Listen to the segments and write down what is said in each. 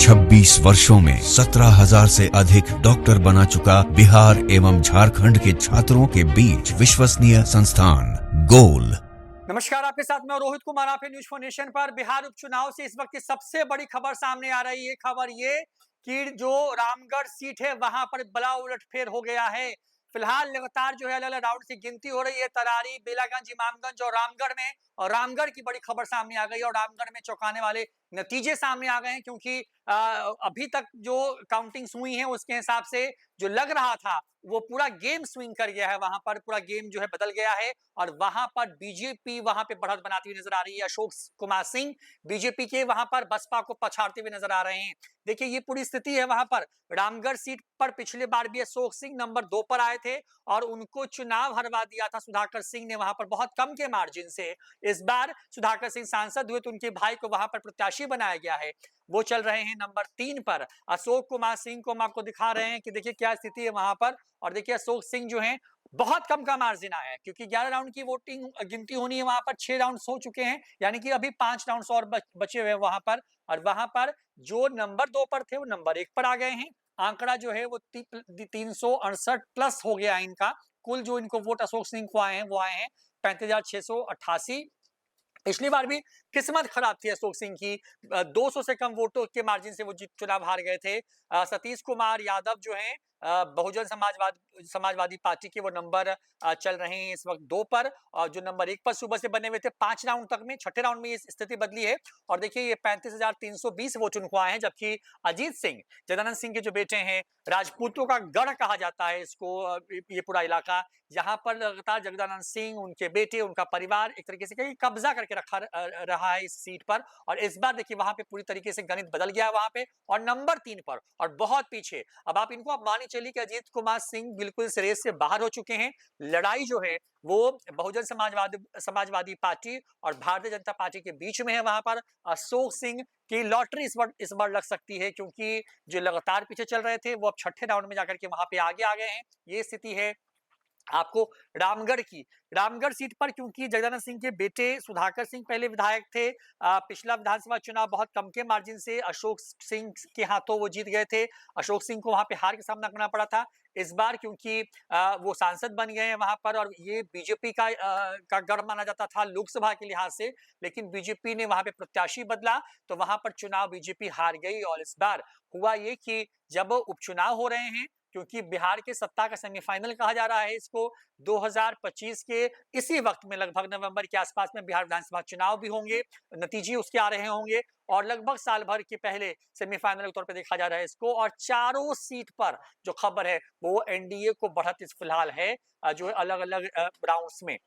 26 वर्षों में 17,000 से अधिक डॉक्टर बना चुका बिहार एवं झारखंड के छात्रों के बीच विश्वसनीय संस्थान गोल। नमस्कार, आपके साथ मैं रोहित कुमार। आप न्यूज़ फॉर नेशन पर। बिहार उपचुनाव से इस वक्त की सबसे बड़ी खबर सामने आ रही है। खबर ये कि जो रामगढ़ सीट है वहां पर बड़ा उलटफेर हो गया है। फिलहाल लगातार जो है अलग अलग राउंड की गिनती हो रही है। तरारी, बेलागंज, इमामगंज और रामगढ़ की बड़ी खबर सामने आ गई और रामगढ़ में चौंकाने वाले नतीजे सामने आ गए हैं, क्योंकि अभी तक जो काउंटिंग्स हुई हैं उसके हिसाब से जो लग रहा था वो पूरा गेम स्विंग कर गया है। वहां पर पूरा गेम जो है बदल गया है और वहां पर बीजेपी वहां पे बढ़त बनाती हुई नजर आ रही है। अशोक कुमार सिंह बीजेपी के वहां पर बसपा को पछाड़ते हुए नजर आ रहे हैं। देखिए ये पूरी स्थिति है वहां पर। रामगढ़ सीट पर पिछले बार भी अशोक सिंह नंबर 2 पर आए थे और उनको चुनाव हरवा दिया था सुधाकर सिंह ने वहां पर बहुत कम के मार्जिन से। इस बार सुधाकर सिंह सांसद हुए तो उनके भाई को वहां पर प्रत्याशी बनाया गया है। वो चल रहे हैं नंबर 3 पर। अशोक कुमार सिंह को हम आपको दिखा रहे हैं कि देखिए क्या स्थिति है वहां पर। और देखिए अशोक सिंह जो है बहुत कम का मार्जिन आया है, क्योंकि 11 राउंड की वोटिंग गिनती होनी है। वहां पर 6 राउंड हो चुके हैं, यानी कि अभी 5 राउंड और बचे हुए हैं वहां पर। और वहां पर जो नंबर 2 पर थे वो नंबर 1 पर आ गए हैं। आंकड़ा जो है वो 368 प्लस हो गया है इनका। कुल जो इनको वोट अशोक सिंह को आए हैं वो आए हैं 35,688। पिछली बार भी किस्मत खराब थी अशोक सिंह की। 200 से कम वोटों के मार्जिन से वो चुनाव हार गए थे। सतीश कुमार यादव जो हैं बहुजन समाजवादी पार्टी के, वो नंबर चल रहे हैं इस वक्त 2 पर। और जो नंबर 1 पर सुबह से बने हुए थे 5 राउंड तक में, छठे राउंड में ये स्थिति बदली है। और देखिए ये 35,320 वोट उनको आए हैं, जबकि अजीत सिंह, जगदानंद सिंह के जो बेटे हैं, राजपूतों का गढ़ कहा जाता है इसको, ये पूरा इलाका, यहाँ पर लगातार जगदानंद सिंह, उनके बेटे, उनका परिवार एक तरीके से कब्जा करके रहा है इस सीट पर। और इस बार देखिए वहां पे पूरी तरीके से गणित बदल गया है वहां पे। और नंबर 3 पर और बहुत पीछे, अब आप इनको आप मानिए चलिए कि अजीत कुमार सिंह बिल्कुल इस रेस से बाहर हो चुके हैं। लड़ाई जो है वो बहुजन समाजवादी पार्टी और भारतीय जनता पार्टी के बीच में है। वहां पर अशोक सिंह की लॉटरी इस बार लग सकती है, क्योंकि जो लगातार पीछे चल रहे थे वो अब छठे राउंड में जाकर के वहां पे आगे आ गए हैं। ये स्थिति है आपको रामगढ़ सीट पर, क्योंकि जगदानंद सिंह के बेटे सुधाकर सिंह पहले विधायक थे। पिछला विधानसभा चुनाव बहुत कम के मार्जिन से अशोक सिंह के हाथों वो जीत गए थे। अशोक सिंह को वहां पे हार का सामना करना पड़ा था। इस बार क्योंकि वो सांसद बन गए हैं वहां पर और ये बीजेपी का गढ़ माना जाता था लोकसभा के लिहाज से, लेकिन बीजेपी ने वहां पे प्रत्याशी बदला तो वहां पर चुनाव बीजेपी हार गई। और इस बार हुआ ये कि जब उपचुनाव हो रहे हैं, क्योंकि बिहार के सत्ता का सेमीफाइनल कहा जा रहा है इसको, 2025 के इसी वक्त में लगभग नवंबर के आसपास में बिहार विधानसभा चुनाव भी होंगे, नतीजे उसके आ रहे होंगे। और लगभग साल भर के पहले सेमीफाइनल के तौर पे देखा जा रहा है इसको। और चारों सीट पर जो खबर है वो एनडीए को बढ़त इस फिलहाल है जो है अलग अलग राउंड्स में।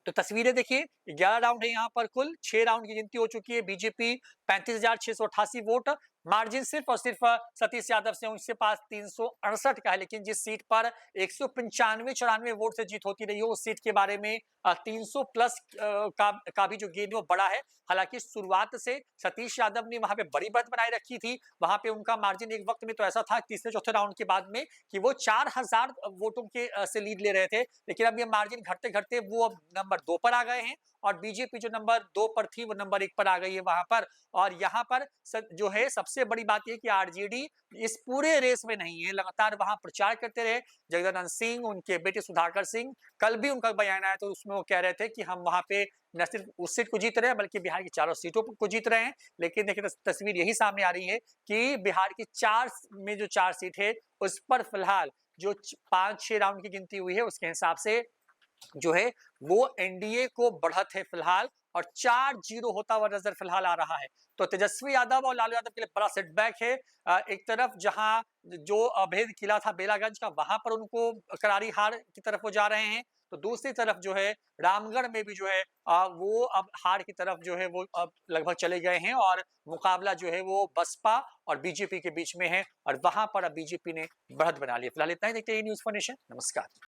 तो तस्वीरें देखिए, 11 राउंड है यहाँ पर, कुल 6 राउंड की गिनती हो चुकी है। बीजेपी 35,688 वोट मार्जिन सिर्फ और सिर्फ सतीश यादव से उनके पास 368 का है। लेकिन जिस सीट पर 195-94 वोट से जीत होती रही हो उस सीट के बारे में 300 प्लस का भी जो गेन वो बड़ा है। हालांकि शुरुआत से सतीश यादव ने वहां पे बड़ी बढ़त बनाए रखी थी। वहां पे उनका मार्जिन एक वक्त में तो ऐसा था तीसरे चौथे राउंड के बाद में कि वो 4,000 वोटों के से लीड ले रहे थे। लेकिन अब ये मार्जिन घटते घटते वो अब नंबर 2 पर आ गए हैं और बीजेपी जो नंबर 2 पर थी वो नंबर 1 पर आ गई है वहां पर। और यहाँ पर जो है सबसे बड़ी बात यह कि आरजेडी इस पूरे रेस में नहीं है, लगातार वहां प्रचार करते रहे। जगदानंद सिंह, उनके बेटे सुधाकर सिंह, कल भी उनका बयान आया तो उसमें वो कह रहे थे कि हम वहां पे न सिर्फ उस सीट को जीत रहे हैं बल्कि बिहार की चारों सीटों को जीत रहे हैं। लेकिन देखिए तस्वीर यही सामने आ रही है कि बिहार की 4 में जो 4 सीट है उस पर फिलहाल जो 5-6 राउंड की गिनती हुई है उसके हिसाब से जो है वो एनडीए को बढ़त है फिलहाल। और 4-0 होता हुआ नजर फिलहाल आ रहा है। तो तेजस्वी यादव और लालू यादव के लिए बड़ा सेटबैक है। एक तरफ जहां जो अभेद किला था बेलागंज का, वहां पर उनको करारी हार की तरफ वो जा रहे हैं, तो दूसरी तरफ जो है रामगढ़ में भी जो है वो अब हार की तरफ जो है वो अब लगभग चले गए हैं। और मुकाबला जो है वो बसपा और बीजेपी के बीच में है और वहां पर अब बीजेपी ने बढ़त बना ली। फिलहाल इतना ही, देखते हैं न्यूज़ फॉर नेशन। नमस्कार।